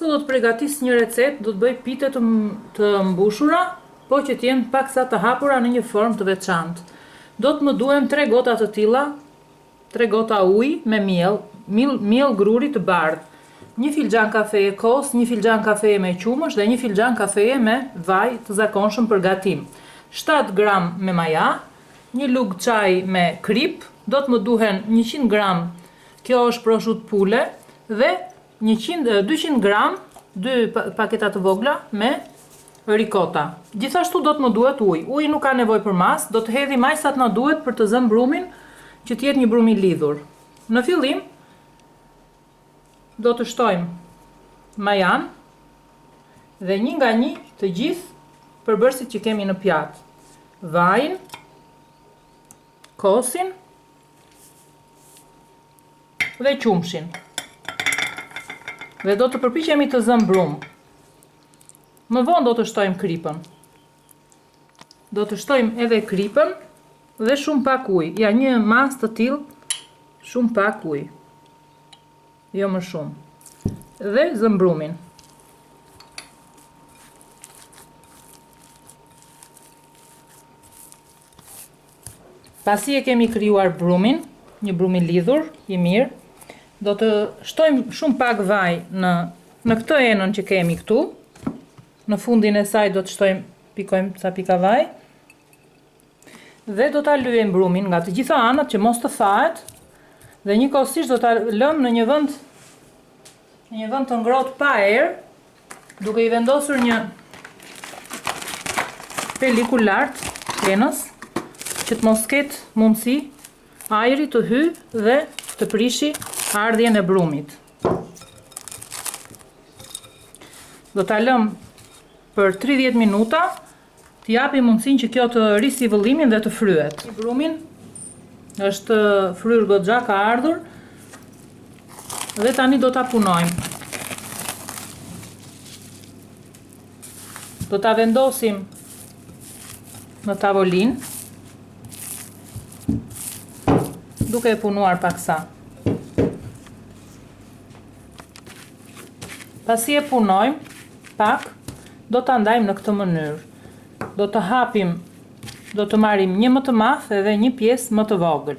Sot do të përgatis një recetë, do të bëj pite të mbushura, po që t'jenë paksa të hapura në një formë të veçantë. Do të më duhen 3 gota të tilla, 3 gota ujë me miell gruri të bardhë, 1 filxhan kafeje kos, 1 filxhan kafeje me qumësh dhe 1 filxhan kafeje me vaj të zakonshëm për gatim, 7 gram me maja, 1 lugë çaj me krip, do të më duhen 100 gram, kjo është prosciutto pule, dhe 200 gram, 2 paketa të vogla me ricota. Gjithashtu do të më duhet ujë. Uji nuk ka nevojë për mas, do të hedhim aq sa të na duhet për të zënë brumin, që të jetë një brum i lidhur. Në fillim do të shtojmë majan dhe një nga një të gjithë përbërësit që kemi në pjatë. Vajin, kosin dhe qumshin. Dhe do të përpiqemi të zëmë brum. Më vonë do të shtojmë kripën. Do të shtojmë edhe kripën dhe shumë pak ujë. Ja, një mas të tillë, shumë pak ujë. Jo më shumë. Dhe zëmë brumin. Pasi e kemi krijuar brumin, një brum i lidhur, i mirë, do të shtojmë shumë pak vaj në këtë enën që kemi këtu. Në fundin e saj do të pikojmë ca pika vaj. Dhe do ta lyejmë brumin nga të gjitha anët që mos të thahet. Dhe njëkohësisht do ta lëmë në një vend të ngrohtë pa erë, duke i vendosur një pelikul lart enës, që të mos ketë mundësi ajri të hyjë dhe të prishi ardhjen e brumit. Do ta lëm për 30 minuta, t'i japi mundësinë që kjo të rrisi vëllimin dhe të fryhet. Brumin është fryrë goxha, ka ardhur, dhe tani do ta punojmë. Do ta vendosim në tavolinë, duke e punuar paksa. Pasi e punojmë pak, do ta ndajmë në këtë mënyrë. Do të hapim, do të marrim një më të madh edhe një pjesë më të vogël.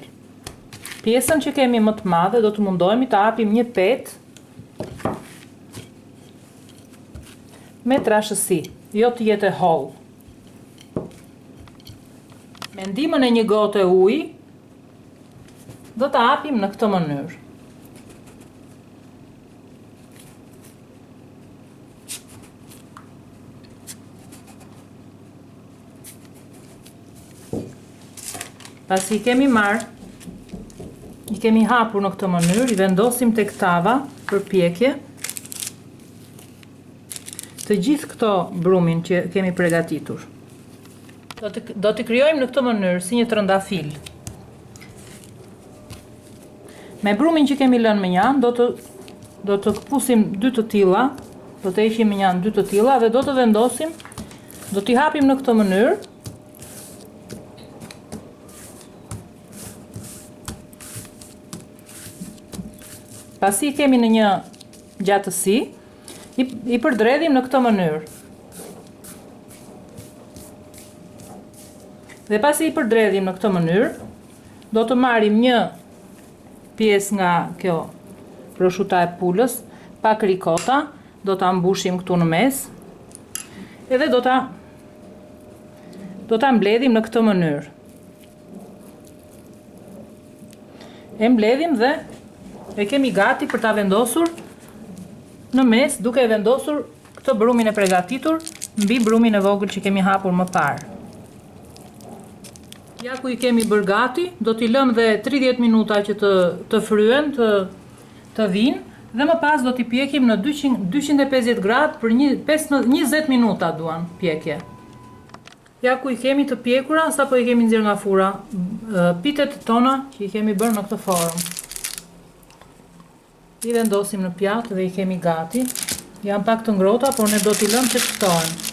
Pjesën që kemi më të madhe do të mundohemi ta hapim një petë me trashësi, jo të jetë e hollë. Me ndihmën e një gote uji, do ta hapim në këtë mënyrë. Pasi i kemi marrë, i kemi hapur në këtë mënyrë, i vendosim tek tava për pjekje. Të gjithë këto brumin që kemi përgatitur. Do t'i krijojmë në këtë mënyrë si një trëndafil. Me brumin që kemi lënë me njan, do të këpusim 2 të tilla, do të heqim me njan 2 të tilla dhe do të vendosim, do t'i hapim në këtë mënyrë. Pasi kemi në një gjatësi, i përdredhim në këtë mënyrë. Dhe pasi i përdredhim në këtë mënyrë, do të marrim një pjesë nga kjo prosciutta e pulës, pak ricota, do ta mbushim këtu në mes, edhe do ta mbledhim në këtë mënyrë. E mbledhim dhe e kemi gati për ta vendosur në mes, duke e vendosur këtë brumin e përgatitur mbi brumin e vogël që kemi hapur më parë. Ja ku i kemi bërë gati, do t'i lëm dhe 30 minuta që të fryen, të vinë, dhe më pas do t'i pjekim në 250 gradë për 20 minuta duan pjekje. Ja ku i kemi të pjekura, sapo i kemi nxjerr nga fura, pitet tona që i kemi bërë në këtë formë. I vendosim në pjatë dhe i kemi gati. Janë pak të ngrohta, por ne do t'i lëmë që të shtohen.